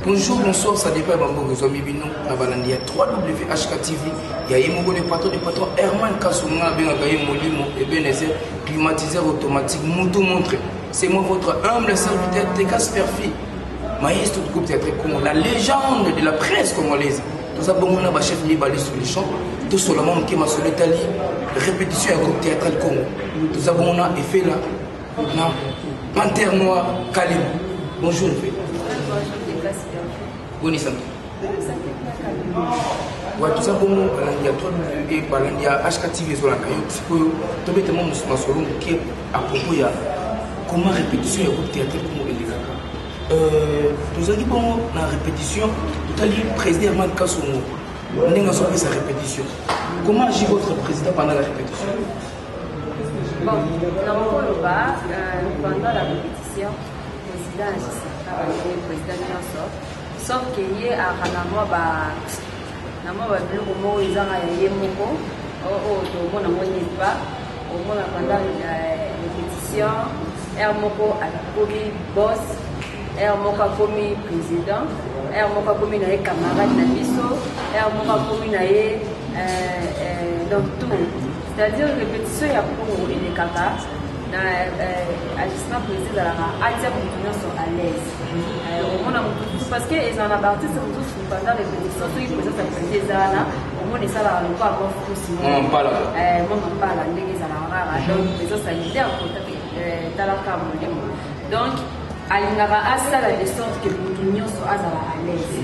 Bonjour, bonsoir, ça dépend de mon Bibino, il y a 3WHK TV, il y a le patron Herman Kassouna, Molimo, et Benezer, climatiseur automatique, Moutou montré. C'est moi votre humble serviteur, Tekas Perfi, maestro de groupe théâtre Congo, la légende de la presse congolaise. Tout ça, bon, on a chef libalé sur les champs, tout seulement qui m'a sur l'Italie, répétition à groupe théâtral Congo. Tout ça, bon, on a effet là, Panthère Noire, Kalim. Bonjour, Effet. Boni santo. Ouais, tout ça bon, il y a trop et il y a HKTV sur la caillou, tout bêtement ma solo qui est à propos il y a comment répétition et groupe théâtre comme les gars. Nous avons dit bon la répétition, tout à l'heure président Herman Kassouna, on a fait sa répétition. Comment agit votre président pendant la répétition? Bon, dans le bar, pendant la répétition, le président agissait, le président Nyanso. Sauf qu'il y a un moment où ils ont eu moko, au moins pas, au moins pendant la répétition, un moko a commis boss, un moko a commis président, un moko a commis camarade na biso, un moko a commis donc tout. C'est-à-dire répétition il y a pour les camarades. Assistant président à à l'aise. Parce que ils en ont parti pendant les répétitions, ceux qui présentent la présidente, au moins ils savent pas encore fou. On parle. On parle, les gens donc les autres sanitaires dans la carte. Donc, alingara asa la descente que Moutounion soit à l'aise.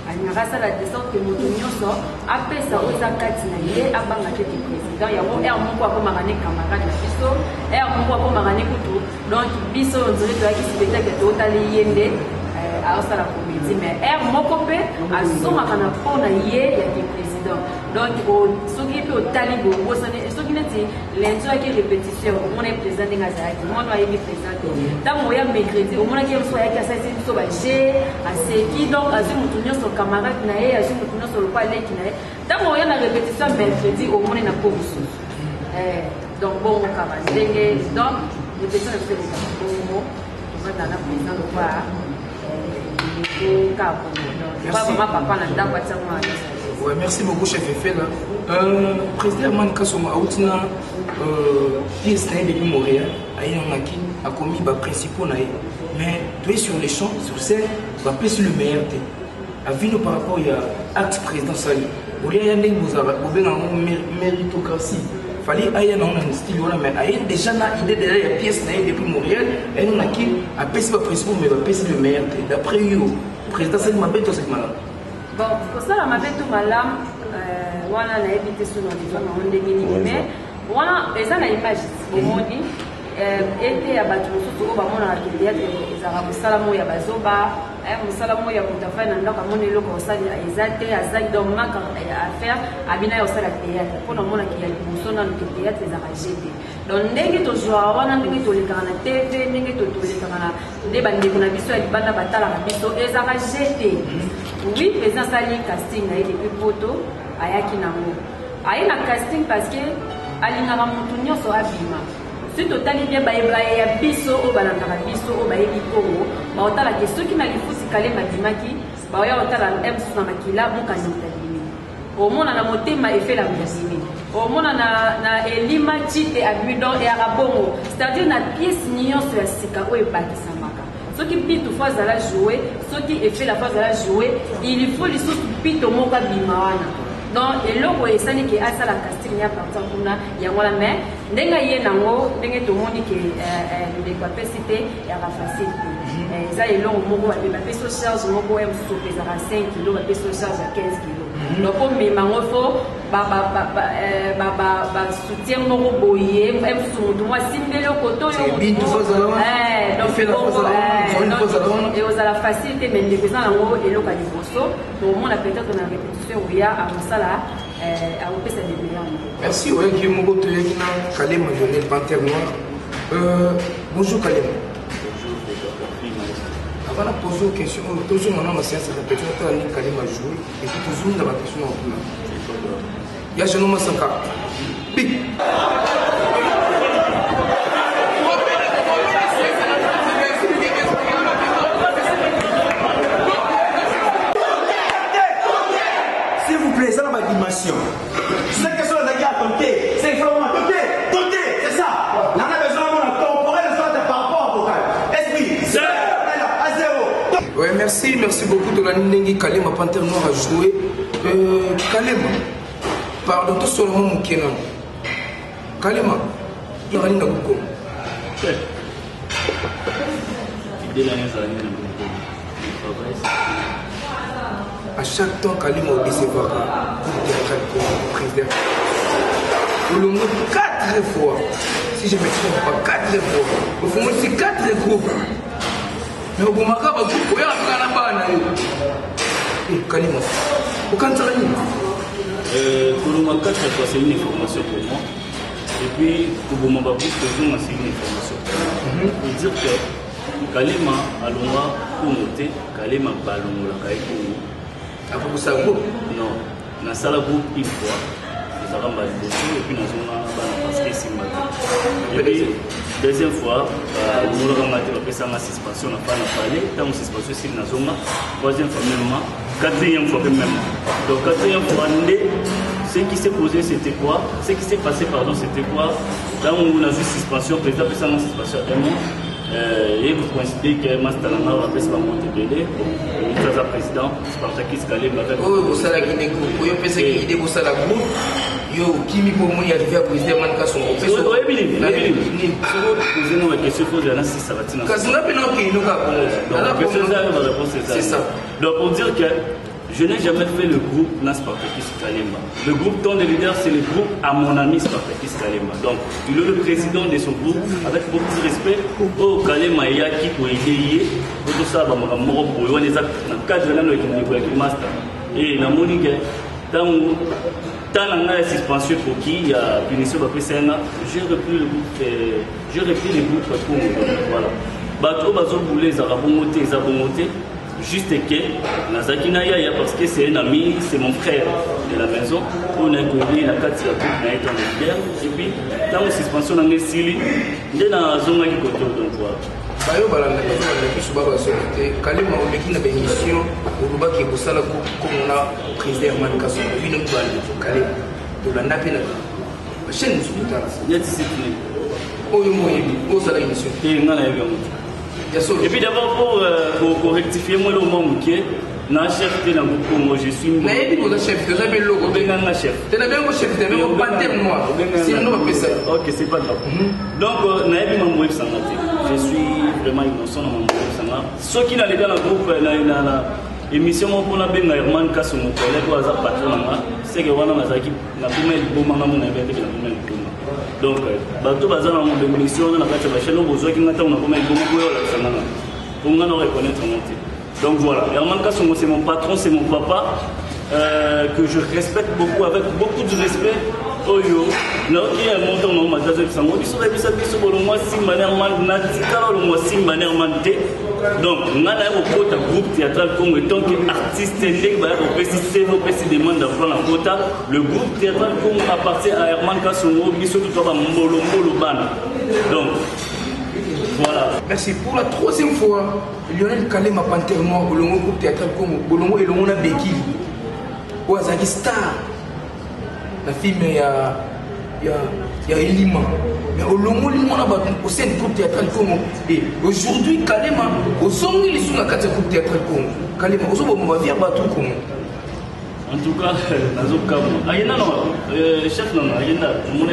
Alingara asa la descente que Moutounion soit après ça aux akati na ye abanga ke président ya mo er moko ko marane camarade na biso er moko ko marane kutu donc biso on dirait que qui spectacle total yende à ça la comédie mais er moko pe azoma kana pona ye ya ke président donc ce qui peut au talibo ce qui n'est lundi qui répétition on est président ngazaki on doit y présenter dans moya mercredi au moins qui soit ya ça c'est so ba j'ai assez qui donc azu Moutounion son camarade na ye azu Moutounion son pas leki na ye dans moya na répétition mercredi au moins na pour donc bon on va donc répétition de ce bon on va dans la président de quoi ouais, merci beaucoup, chef Effet. Président Herman Kassouna a oublié pièce depuis Montréal, a commis les principaux, mais tu es sur les champs, sur scène, tu vas sur le meilleur. Avis par rapport à l'acte président Sali. Il y a une méritocratie. Il fallait aller dans un style, mais il y a déjà une idée de la pièce depuis Montréal, et on a qui a payé le principal, mais a payé le meilleur. D'après vous, le président Sali m'a bête cette malade. Bon, pour ça, la mabette tout malam, voilà, on a évité ce nom, on a déminé, mais voilà, et ça, on a image, au monde, et à battre, surtout au moment où on a quitté, les Arabes, Salamo, Yabazoba, Salamo, Yaboutafa, et donc, à mon élo, comme ça, ils étaient à Zag, donc, à faire, à Bina, au Salat théâtre, pour le monde qui a le bon dans le théâtre, les Arabes. Donc, n'est-ce que tu joues, on a mis tous les canaux TV, n'est-ce que tous les canaux, des bandes de Nabiso, et des bandes de Batala, les Arabes. Oui, président Sali casting a été plus photo à Yakinamo. A eu un casting parce que Alingara Moutounion sera bima. Si total bien baïa biso au balandara biso au baïa bikongo, bah on a la question qui n'a les fous si calé madimaki, bah on a la M sur la makila mon canyon. Au monde on a monté ma effet la musique. Au monde on a elima chite abudon et arabongo. C'est-à-dire na pièce nion sur la sika ou et bakisama. Ceux qui pitent fois à la jouer, ceux qui fait la phase à la jouer, il faut les sous pitent au moka bimawana. Donc, et là, vous savez que à ça la casting y a partant pour là, il y a moi la main. N'enga y nango, n'enga tout le monde qui les capacités et la facilité. Ça est long, mon gars, la peso charge, mon gars, aime sous peser à 5 kg, la peso charge à 15 kg. Donc, comme mes mamans font, soutien mon boyer, aime sous moi, simple le coton, et donc, et aux à la facilité, mais les gens en haut et l'eau à l'imposto, donc, on a peut-être une répétition où il y a à Moussala. Merci, ouais, qui est mon beau Toyakina, Kalem, Lionel Panthère Noire. Bonjour Kalem. Avant de poser une question, toujours maintenant ma séance de répétition, Kalem a joué, et puis toujours dans la question en plus. Il y a Jean-Nouma Sanka. Pic. Tolandingi Kalema Panthère Noire a joué. Kalema, pardon, tout seulement mon Kenan. Kalema, il y a rien à beaucoup. À chaque temps, Kalema au décevra. Président. Au long 4 fois. Si je ne me trompe pas, 4 fois. Au fond, c'est 4 groupes. Mais au bout de ma groupe, il y a un peu de Kalema. Aucun travail. Pour le 4 fois, c'est une information pour moi. Et puis, pour le moment, c'est une information. Pour dire que Kalema a l'ombre pour noter, Kalema a l'ombre pour noter. Après, vous savez quoi? Non, dans la salle groupe, une fois, nous avons fait et puis nous avons passé et puis, deuxième fois, nous avons fait la suspension, on n'a pas parlé, dans la suspension, c'est une zone, troisième fois même, quatrième fois même. Donc, quatrième fois, ce qui s'est posé, c'était quoi? Ce qui s'est passé, pardon, c'était quoi? Là où on a vu suspension, le président a fait la suspension à un moment. Et vous considérez que Mastalana va faire monter Bélé, le président, Spartakis Kalema. Oui, vous savez qu'il y a des groupes. Vous pensez qu'il y a des groupes. Yo, qui mi pour moi, il y a des présidents qui sont au PSO. Oui, oui, oui. Vous avez une question, il y en a 6 ça va tenir. Parce qu'on a bien appris, nous avons. C'est ça. Donc, pour dire que je n'ai jamais fait le groupe Spartakis Kalema. Le groupe dont le leader, c'est le groupe à mon ami Spartakis Kalema. Donc, il est le président de son groupe avec beaucoup de respect. Oh, Kalema est qui pour aider. Pour tout ça, on est dans 4 ans de master. Et dans mon niveau, dans la suspension pour qui il y a punition de PCN, j'ai repris le groupe pour voilà. Bateau, Bazo Boulé, ils ont monté. Juste que Nazaki Naya, parce que c'est un ami, c'est mon frère de la maison. On a connu la 4 et puis, dans la suspension, on a Sili, il y a une zone qui côté donc voilà. Bayo balanda biso baba sote Kalema omeki na bémission oluba ki kosala comme on a président Mankaso bino twali Kalema tolanda pe na chaîne hospital ya discipline oyo moyebi osala émission et ngana yebi et puis d'abord pour rectifier moi le moment qui est na chef de la Congo, je suis na yebi ko chef de la logo benga chef de la bengo chef de la Panthère Noire c'est nous on peut ça. OK, c'est pas grave. Donc na yebi mambo sangati je suis vraiment innocent dans mon groupe. Ceux qui n'ont pas dans le groupe, la émission pour la benga Herman Kassou, mon collègue, ou à patron, c'est que voilà, Mazaki, la première bombe, mon évêque, la première bombe. Donc, bateau bazar dans mon émission, dans la chaîne, on besoin qu'il n'attend pas mal de pour nous reconnaître mon titre. Donc voilà, Herman Kassou, c'est mon patron, c'est mon papa, que je respecte beaucoup, avec beaucoup de respect. Oyo, non, qui est monté en mode de sango, ils sont habitués à ce que moi, si manière donc, on a un groupe théâtral comme étant artiste, demande d'emploi en quota. Le groupe théâtral comme appartient à Herman Kassongo, qui se trouve à Mbolo Ban. Donc, voilà. Merci. Pour la 3e fois, Lionel Kalema Panthère Noire, le groupe théâtral comme Bolongo et le Mona Beki. Ouazaki Star. La fille, il y a Elima. Mais au long au sein du groupe théâtral Congo. Et aujourd'hui, Kalema, au son, ils sont dans le groupe théâtral Congo. Kalema, au son, on va vivre tout Congo. En tout cas, chef, non, mon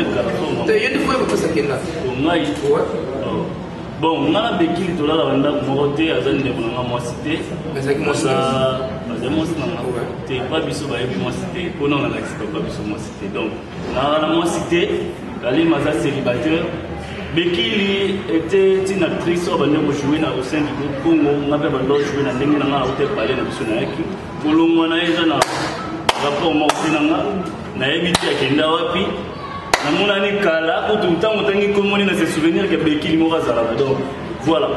bon, on a des kills de la Moroté, à Zane de moi cité. Mais c'est moi ça. Tu n'es pas biso, moi cité. Pour nous, on a pas biso, moi cité. Donc, on a moi cité. Ali Maza célibataire. Bekili était une actrice au sein du groupe Congo. On avait joué dans le hôtel Palais de Bissonaki. Pour le moment, on a un rapport Morsinanga. On a évité à Kenda Wapi. On a un cas pour tout le temps, on a se souvenir que Bekili Morazala. Donc, voilà.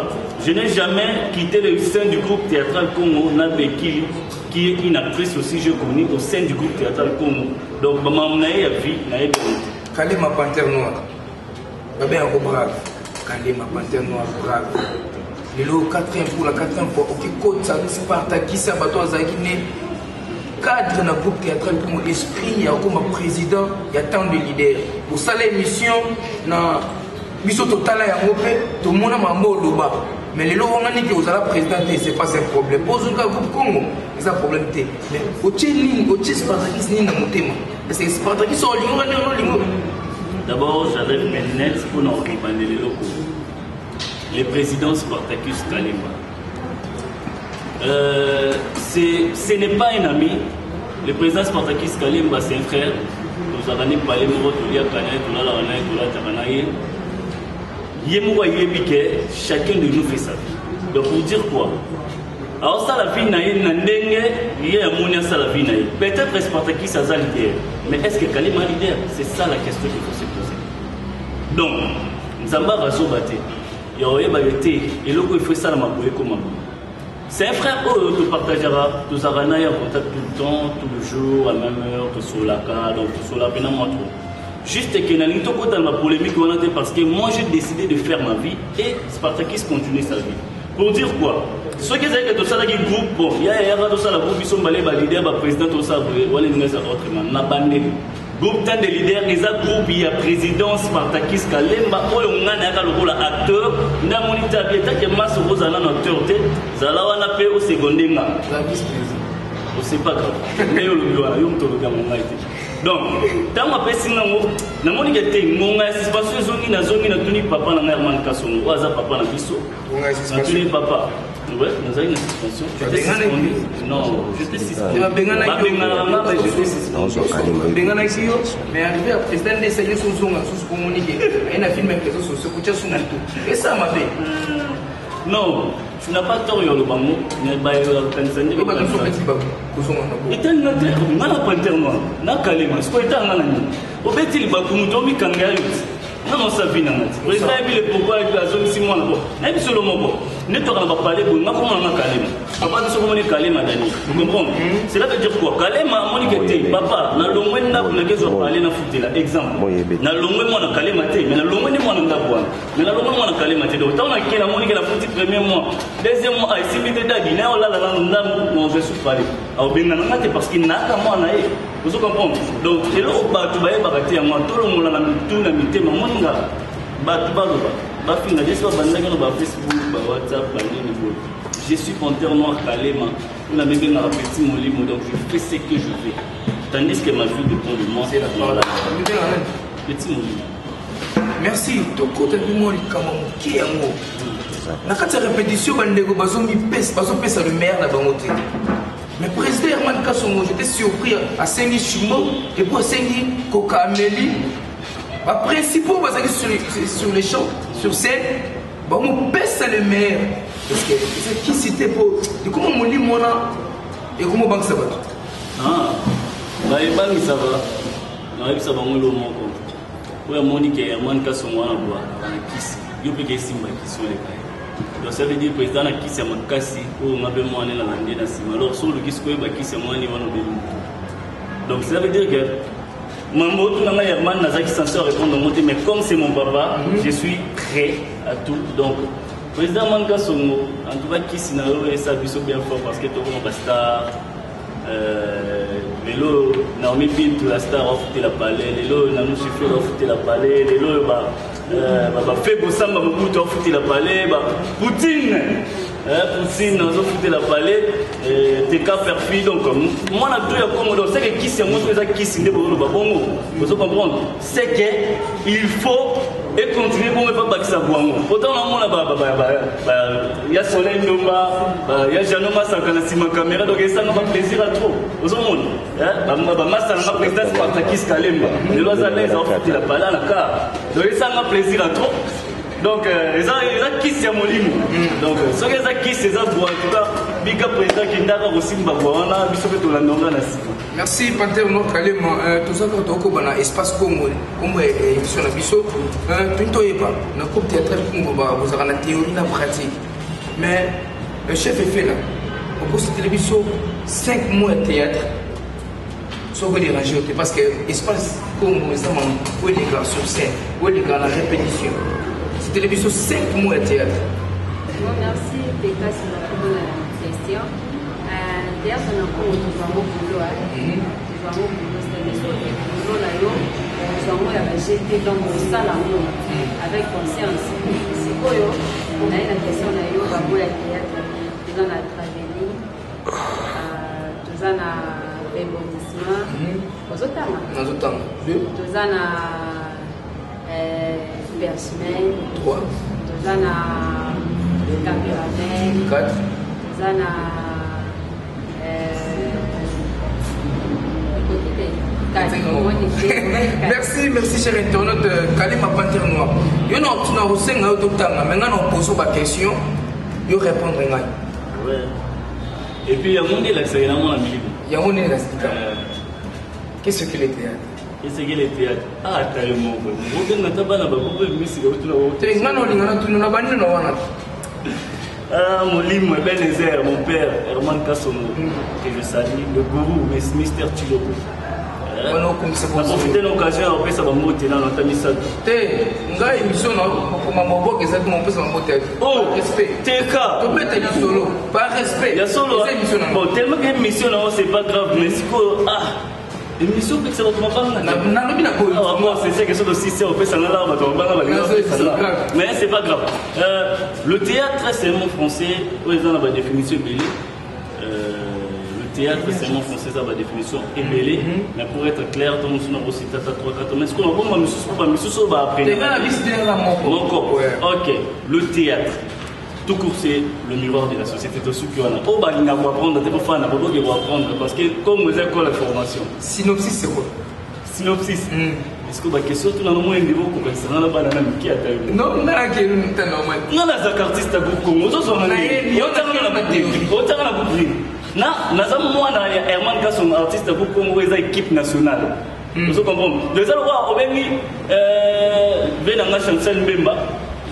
Je n'ai jamais quitté le sein du groupe théâtral Congo. On a Bekili, qui est une actrice aussi, je connais, au sein du groupe théâtral Congo. Donc, maman, on a eu vie, on a eu Kalema Panthère Noire. Babé un brave. Kalema Panthère Noire brave. Le 4e pour la 4e fois. Ok, côte ça, c'est Spartakis, ça bateau Zagine. Cadre dans le groupe théâtral comme esprit, il y a comme président, il y a tant de leaders. Pour ça, l'émission, na biso total ya ngopé, tout le monde m'a mot loba. Mais les lois, on a dit que vous allez présidenter, c'est pas un problème. Pose un cas, vous Congo, c'est un problème. Mais au Tchéline, au Tchè Spartakis, ni dans mon thème. Parce que Spartakis sont en ligne. D'abord, j'avais mes net pour nous reprendre les locaux. Le président Spartacus Kalimba. Ce n'est pas un ami. Le président Spartacus Kalimba, c'est un frère. Nous avons parlé de chacun de nous fait sa vie. Donc pour dire quoi? Alors ça la vie peut-être Spartacus a leader. Mais est-ce que Kalimba est leader? C'est ça la question qu'il faut se poser. Donc, Nzamba Razobate, il faut ça dans ma comment. C'est un frère qui partagera, tous Aranaï en contact tout le temps, tout le jour, à la même heure, tout sur la carte, tout sur la peine à moi trop. Juste que dans ma polémique, parce que moi j'ai décidé de faire ma vie et Spartakis continue sa vie. Pour dire quoi? Ceux qui disent que tout ça là qui groupe, bon, il y a tout ça là groupe, ils sont balés, leader, président, tout ça, voilà, ils sont autrement, n'a pas né. Groupe de leaders, les groupes, il y a président Spartakis Kalemba, on a un acteur, on a un moniteur, qui est masse aux acteur, Zalawana paie au secondaire. C'est pas grave. Mais donc, dans ma personne, je me dis que c'est parce que je suis papa dans la main de Kassongo, papa dans Bisso. Je suis papa. Ouais, nous avons une suspension. Non, j'étais suspendu. Mais arrivé à président des séries sous communiqué, il a filmé les réseaux sociaux, et ça m'a fait. Non, tu n'as pas tort, le bango. Il n'y a pas de Tanzanie. Il y a un panthère noir. Il y a un kalema. Il y a un kalema. Il y a un kalema. Non, ça vient. Vous savez pourquoi il y a 6 mois là-bas. Il y a seulement bon. Ne te rends pas parler pour nous. Comment on a kalema? Papa, nous sommes les kalema d'année. Vous comprenez? Cela veut dire quoi? Kalema, mon équité. Papa, na longwe na pour lequel je vais parler na foutre là. Exemple. Na longwe moi na kalema té. Mais na longwe ni moi na ndabwa. Mais na longwe moi na kalema té. Donc, tant on a qui na mon équité la foutre premier mois. Deuxième mois, ici vite d'agi. Na ola la la ndam on veut se parler. Alors bien na ngate parce qu'il n'a qu'à moi na e. Vous comprenez? Donc, et là on va tout bailler bagaté à moi. Tout le monde na tout na mité mais moi nga. Je suis panthère noir Kalema. On a même un petit molimo, donc je fais ce que je fais. Tandis que ma vie dépend de moi. C'est la parole. Petit molimo. Merci. Ton côté du monde, qui est un mot. La carte de répétition, bazomi pèse le maire de Bangoté. Mais président Herman Kassongo, j'étais surpris à Sengi Chimo et pour Sengi Koka Amélie. Les principaux sur les champs, sur scène, on baisse le maire. Parce que c'est qui c'était pour. Comment on lit mon nom et comment banque ça va? Ah, les banques ça va. Non, ça va mon lot mon compte. Oui, on dit que Herman Kassongo a bois, on a kiss. Il y a des simba qui sont les gars. Donc ça veut dire que le président a kiss à mon cassi, ou on a besoin de la langue de Sima. Alors, sur le kiss, il y a kiss à moi, il y a un. Donc ça veut dire que. Mambo, tout le monde est censé répondre au monde, mais comme c'est mon papa, je suis prêt à tout. Donc, président Manka Songo, en tout cas, qui s'y n'a pas ça bien fort parce que tout le monde est star. Lélo, Naomi Pinto, la star, a foutu la palais. Lélo, Nanou Chifé, a foutu la palais. Lélo, fait Bossamba, a foutu la palais. Poutine, Poutine, a foutu la palais. T'es qu'à faire fi. Donc, moi, je sais que qui c'est moi qui s'y n'est pas bon. Vous comprenez? C'est qu'il faut. Et continuer pour ne pas battre sa voix. Pourtant, il y a Soleil Ndomba, il y a Janoma Sakanasima Caméra, donc ça n'a pas plaisir à trop. Aux hommes, Massa n'a pas président Spartakis Kalemba. Les lois à l'aise ont fait la palais à la carte. Donc ça n'a pas plaisir à trop. Donc, ils ont qui c'est mon limo. Donc, ceux qui ont qui c'est ça, en tout cas, Bika président qui n'a pas aussi Mbagwana, Bissopé tout la nombre là. Merci, Panthère Noir Kalema. Tout ça, quand on a espace Congo, comme émission de Bissot, tout est pas. Dans le groupe théâtre Congo, vous avez la théorie, la pratique. Mais le chef est fait là. Au cours de cette télévision, 5 mois de théâtre. Soit vous dérangez, parce que l'espace Congo, où est les gars sur scène, où est les gars la répétition. Cette télévision, 5 mois de théâtre. Merci, Péka, sur la question. théâtre na Congo tozwango boulot tozwango boulot c'est-à-dire soki boulot na yo tozwango ya bajete donc osala ngo avec conscience sikoyo naye na question na yo bango ya théâtre toza na travelling toza na rebondissement ozotanga toza na personnel toza na cameraman toza na merci cher internaute Kalima Panthère Noire. Yo na tuna rosenga yo totanga maintenant on pose ba question yo répondre ngai. Ouais. Et puis il y a mon là c'est vraiment la musique. Il y a mon là qu'est-ce que le théâtre? Qu'est-ce que le théâtre? Ah tellement bon. Vous n'avez pas na ba ko musique au tuna. Te ngano lingana tuna na bani na wana. Ah, mon lim, Benézer, mon père, Herman Kassomo, que je salue, le gourou, Mister Tiloko. On a profité de l'occasion, après ça va monter dans notre mission. T'es, nga émission, pour ma mobo, que ça te monte sur mon tête. Oh, respect. T'es cas. Tu peux être solo, par respect. Il y a solo. Bon, tellement qu'une mission, c'est pas grave, mais c'est quoi? Ah! L'émission que ça va c'est quelque chose de 6 heures, mais c'est pas grave. Le théâtre, c'est un mot français, dans la définition belé. Le théâtre, c'est un mot français, dans la définition belé. Mais pour être clair, dans mon aussi, tata 3-4 mais ce qu'on a ok, le théâtre. Tout court, c'est le miroir de la société. Tout ce qu'on a. Oh, bah, il n'a pas apprendre, t'es pas fan, il va apprendre. Parce que, comme vous avez quoi la formation? Synopsis, c'est quoi? Synopsis. Est-ce que, bah, question, tout le monde est niveau, comme ça, on a pas la même qui a taillé. Non, on a qui est normal. Non, on a des artistes à beaucoup. On a un Herman Kasson, artiste à beaucoup, on a une équipe nationale. Vous comprenez? Les autres, on a mis, Benanga Chancel Mbemba.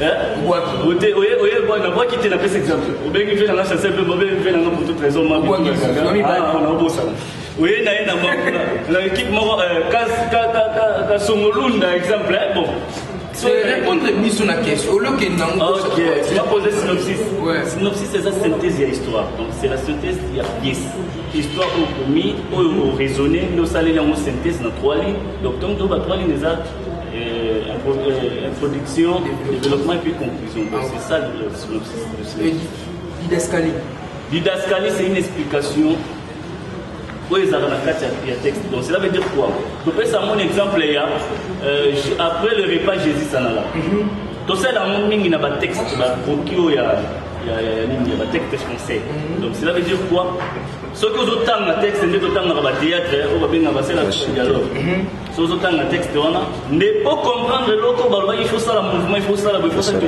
On quitter la pièce exemple. On fait la chasse pour toutes les hommes. Oui, l'équipe Kasongolunda exemple. Bon. C'est répondre à la question. Ok, tu vas poser synopsis. Synopsis, c'est la synthèse de l'histoire. Donc, c'est la synthèse de la pièce. Histoire au commis, au raisonné, nous allons en synthèse dans 3 lignes. Donc, donc, 3 lignes, introduction, développement et puis conclusion. C'est ça le synopsis. Didascalie. Didascalie, c'est une explication. Oui, il y a texte. Donc cela veut dire quoi? Donc ça, mon exemple, il y a après le repas, Jésus s'en alla. Donc c'est dans mon ligne, il y a un texte. Il y a un texte français. Donc cela veut dire quoi? Ce que vous avez un texte, c'est autant dans le théâtre, on va bien avancer la dialogue. Ce que vous avez un texte, on a ne pas comprendre l'autre, il faut ça le mouvement, il faut ça il faut ça que tu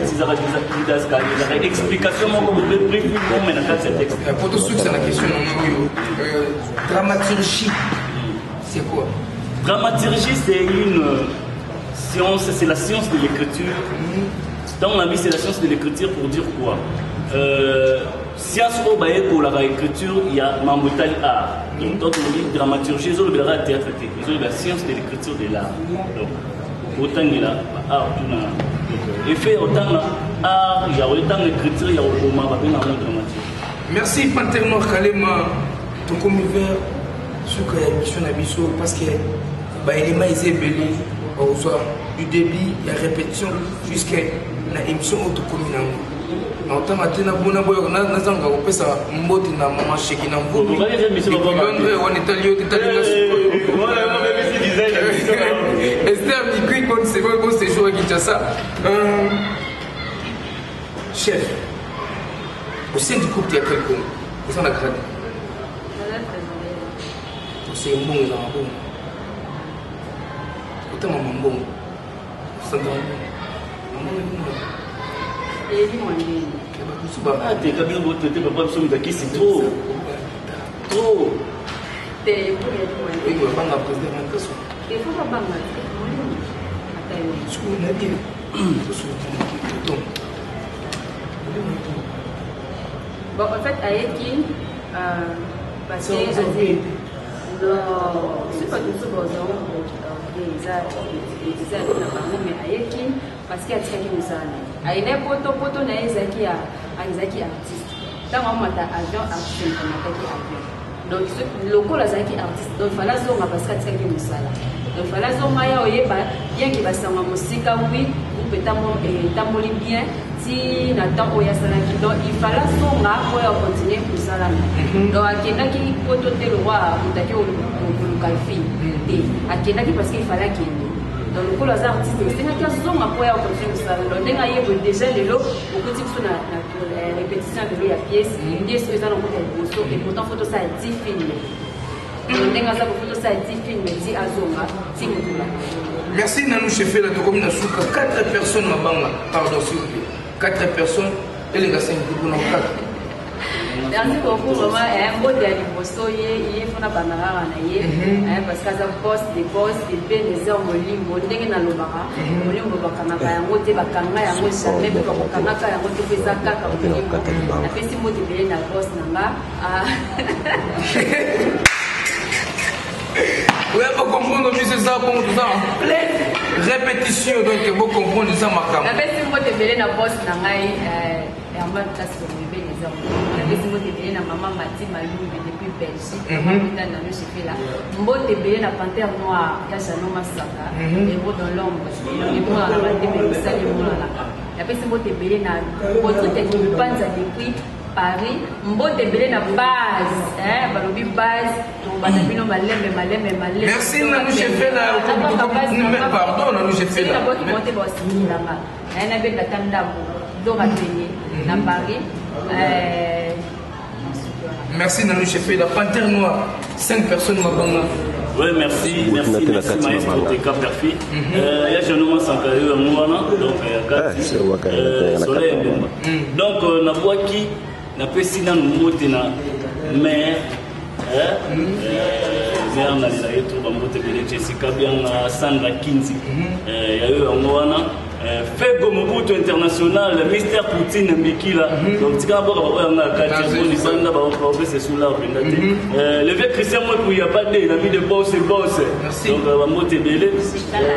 as explication, vous pouvez prévu comment on a ce texte. Pour tout ce qui est la question, dramaturgie, c'est quoi? Dramaturgie, c'est une science, c'est la science de l'écriture. Dans la vie, c'est la science de l'écriture pour dire quoi? Science au baye pour la écriture, il y a Mamboutali art. Donc, quand on dit dramaturgie, ils ont le théâtre, ils ont la science de l'écriture de l'art. Donc, autant il y a art, et fait autant art, il y a autant d'écriture, il y a autant de dramaturgie. Merci Panthère Noire Kalema, ton commis vert, sur la mission d'Abisso, parce que l'élément est belé, du début, il y a répétition, jusqu'à l'émission autocommune. En tant que tel, on a chef, au sein du groupe théâtral Congo, vous en avez gradé. C'est un bon, autant un bon. Ah, t'es capable de te dire, papa, c'est trop. Trop. T'es oui, on va pas président de Kasso. Il faut pas bangaler. Ce qu'on a dit, bon, en fait, à Ekin, parce que c'est pas tout ce qu'on a mais à Ekin, parce qu'il y a très bien ça. À une poto na ezaki artiste. Tant on m'a avion artiste, on m'a avion. Donc le coup là c'est qui artiste. Donc il fallait zonga parce que c'est qui nous sala. Donc il fallait zonga ya oyeba bien qui va sanga musika oui ou peut-être tamoli bien si n'attend oya sala qui donc il fallait zonga pour continuer pour sala. Donc akenda qui poto te le roi mutaki au calfi. Akenda qui parce qu'il fallait qu'il dans le coup, les artistes, c'est un cas de son après à continuer ça. Donc, on a déjà les lots, beaucoup de choses na répétition de la pièce, une pièce que ça nous coûte un gros et pourtant photo ça 10 films. Donc, on a ça photo ça 10 films, si azonga, si nous là. Merci Nanou Chefé la commune Souka 4 personnes ma banga. Pardon s'il vous plaît. 4 personnes et les gars c'est pour nous 4. Merci beaucoup vraiment un beau dernier posto il faut na banara na ye parce que ça poste des des hommes limbo ndenge na lobaka limbo bakanga yango te bakanga yango jamais pe bakanga yango te pesa kaka limbo na pesi mo te na poste nanga oui, vous comprenez que c'est ça, bon, tout ça en pleine répétition, donc vous comprenez ça, ma cam. La personne qui est dans la poste, et en même temps, c'est le bébé des hommes. La personne qui est dans maman Mati Malou depuis Belgique, maman qui est dans le chef là. Mbo te belé la panthère noire, il y a Janou Massaka, et mbo dans l'ombre, et mbo dans la panthère, mais ça, il mbo là. La personne qui est belé dans votre technique, pas depuis Paris, mbo te belé na base, balobi base, donc banabino malembe. Merci Nanou Chefé là, pardon Nanou Chefé là. D'abord qui monte pour signer là-bas. Elle a bien d'attendre donc à payer na Paris. Merci Nanou Chefé la panthère noire, 5 personnes mabanga. Oui, merci Maestro Teka Perfi. Il y a Janou Sankari Mouana, donc Soleil Mbemba. Donc, on a vu qui na pesi na mbote na mère zéro na la yetu ba mbote bele Jessica bien Sandra Kinzi ya yo ngwana Fego Mobutu international Mr Poutine Mbikila donc tika ba ba na kati ni banda ba ba c'est sous l'arbre le vieux Christian moi il y a pas de l'ami de boss donc ba mbote bele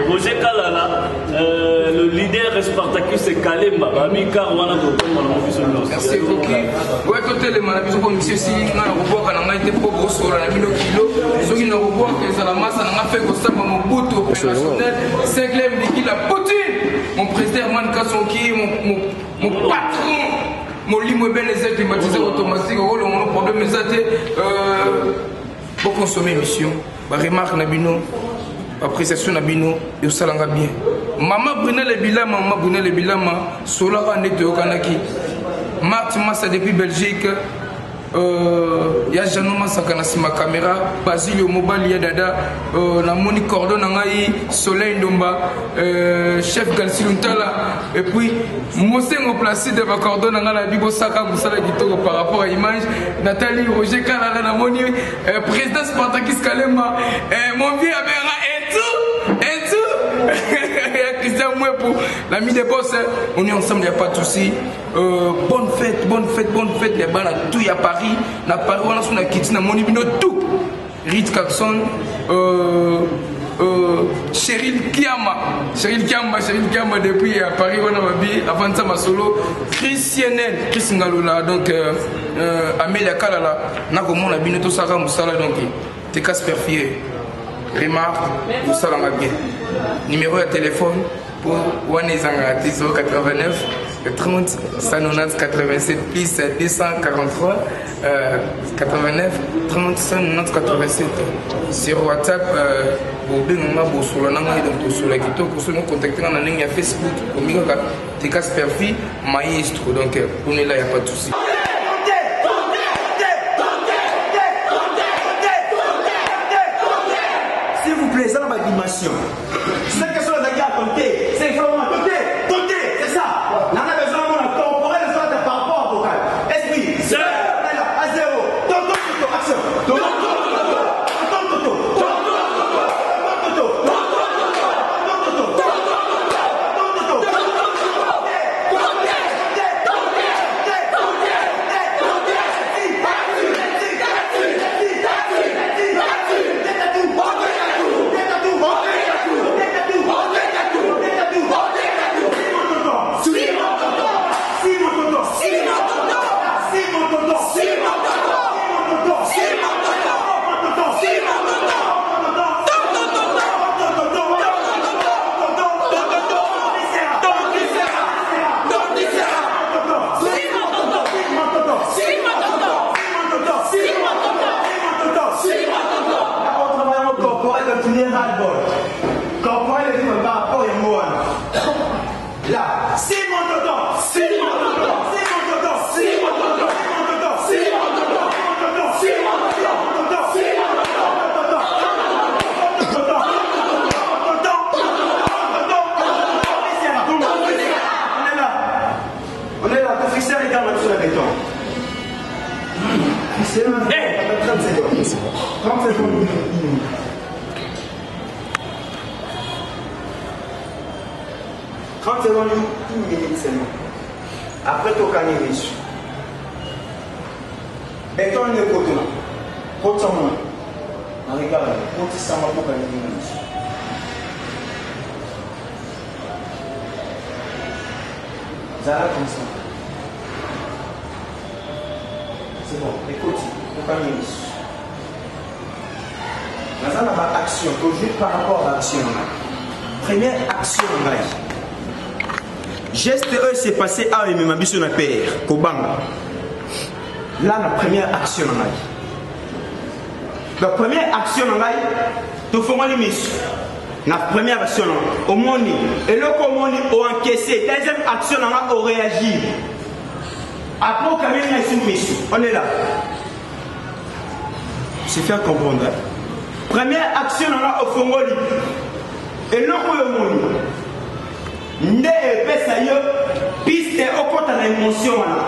Roger Kalala le leader Spartacus Kalemba ba mika wana ko merci beaucoup ouais côté les manabiso comme monsieur si na robot kana ngai te pobo sora na mino kilo soki na robot que ça la masse na fait ko samba Mobutu opérationnel 5e Mbikila Poutine mon président Man Kasonki, mon patron, mon limo ben les climatiseurs automatiques, mon problème est pour consommer émission, ma remarque nabino, appréciation nabino, et ça l'a bien. Maman Brunel et Bilama, Solara Neto Kanaki, Marthe Massa depuis Belgique. Il y a Janou Massaka na sima caméra, Basilio Mobali ya dada, na Moni Cordon Nangai, Soleil Ndomba, chef Galsiluntala, et puis Mosengo placé de ma cordon Nangala Bibo Saka Moussala Gitoro par rapport à l'image, Nathalie Roger Kalala na Moni, président Spartakis Kalema, mon vieux Abera et tout. Christian Moué pour l'ami des boss, on est ensemble, il n'y a pas de souci. Bonne fête, les balles à tout, il y a Paris, na Paris, on a quitté, na Monibino, tout. Ritz Kakson, Cheryl Kiama depuis à Paris, on a vu avant ça ma solo, Chris Ngalola, donc Amélia Kalala, Nakomon a bino tout ça, Moussala, donc t'es casse perfié. Remarque, Moussala bien. Numéro de téléphone pour Wanezanga 089 30 190 87 plus 243 89 30 190 87 sur WhatsApp pour bien on sur le nom donc sur la guitare pour nous contacter dans la ligne Facebook pour mieux te casse perfi maestro donc on est là il y a pas de souci. S'il vous plaît, ça n'a pas d'animation. Cette question est à compter. C'est vraiment à compter. Compter, c'est ça. On a besoin de corporel le soit par rapport au vocal. Esprit. C'est à zéro. Toto, action. Toto. ras-le-bol. Corporel est dit par rapport à moi. Là, c'est mon tonton, c'est mon tonton, c'est mon tonton, c'est mon tonton, c'est mon tonton, c'est mon tonton, c'est mon tonton. On est là, ton fixeur est dans sur la béton. C'est 30 secondes. 30 secondes. 30 secondes, 1 minute seulement. Après, tu as gagné. Béton est le côté. Côté sans moi. Regarde, côté sans moi pour gagner. Zara comme ça. C'est bon, écoute, pour gagner. Dans la action, toujours par rapport à l'action. Première action, geste E s'est passé à ma mission na père, Kobanga. Là, la première action en aïe. La première action en aïe, tu fais les missions. La première action au monde, et le commande au encaissé. Deuxième action en aïe, au réagir. Après, au camion, il y a une mission. On est là. C'est faire comprendre. Première action en aïe, au Fongoli. Et le commande. Nde epesa yo piste okota na émotion wana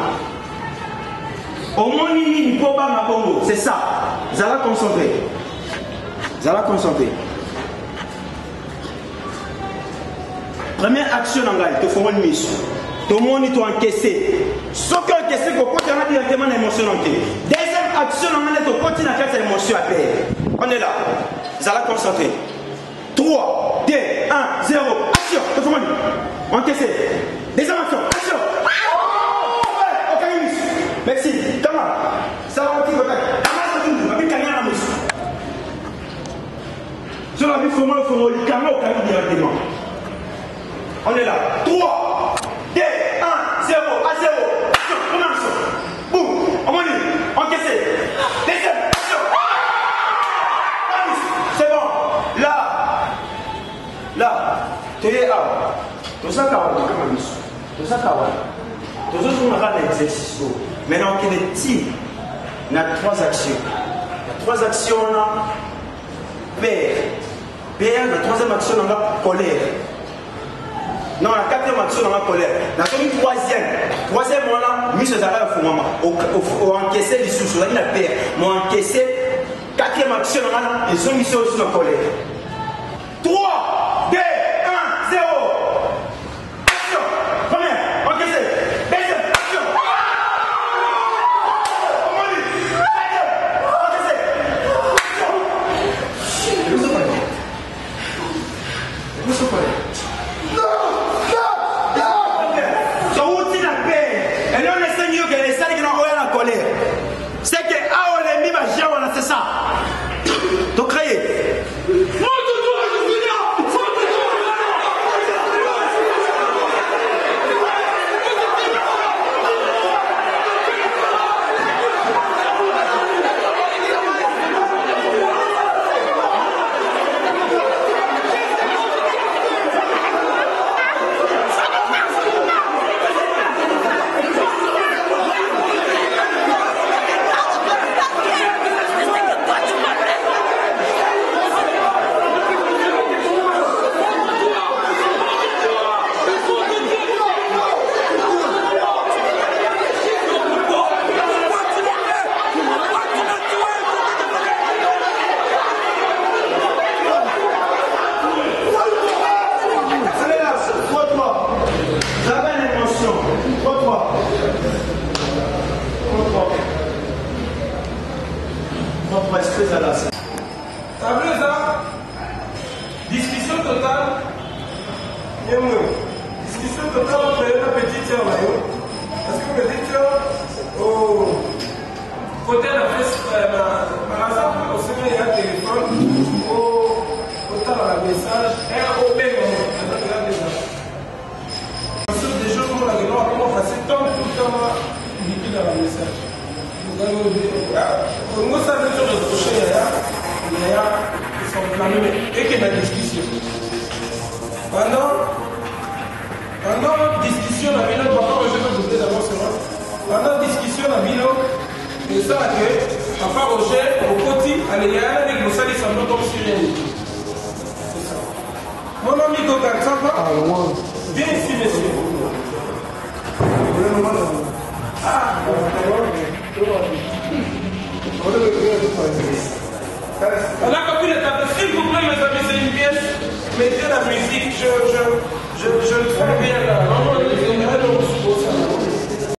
omoni nini mpo banga bongo c'est ça zala concentré première action na ngai tofongoli miso tomoni to encaissé soki encaissé kokota na directement na émotion nanté deuxième action na ngai tokoti na kati ya émotion à paix on est là zala concentré 3 2 1 0 action tofongoli encaissé. Deuxième action. Action. Ok, merci. Comment ça va, ok, ok. On va bien gagner la mission. Sur la vie, il faut le calmer au calme directement. On est là. 3, 2, 1, 0, à 0. Action, commence. Boum. On va dire. Encaissé. Deuxième. Action. C'est bon. Là. Tu es là. Tout ça, maintenant, quel est-il? Il y a 3 actions. La 3 actions, on a père. Père, la 3e action, on a colère. Non, la 4e action, on a colère. La 3e, on a mis ce arrêt au encaissé du sous-sol. Il y a père. Mais encaissé, 4e action, on a les omissions sur la colère. 3, 2, 1, 0. C'est que c'est ça. Tu crées. Discussion totale. Discussion totale entre la petite sœur là. Parce que petite sœur, au côté de la fesse, par exemple, au sein il y a un téléphone, au temps de la message, et au même moment. Des choses comme la gueule, comment passer tant tout le temps publié dans le message. Nous allons dire, moi ça veut dire que il y a et que la discussion. Pendant discussion à Milo, papa, je vais vous dire d'abord sur pendant discussion à Milo, et ça que papa Roger, au côté, allez, avec vos salis semblant comme si rien n'était. C'est ça. Mon ami Gogan, ça va? Bien ici, monsieur. Ah, on a compris le tableau. S'il vous plaît, mes amis, c'est une pièce. Mettez la musique, je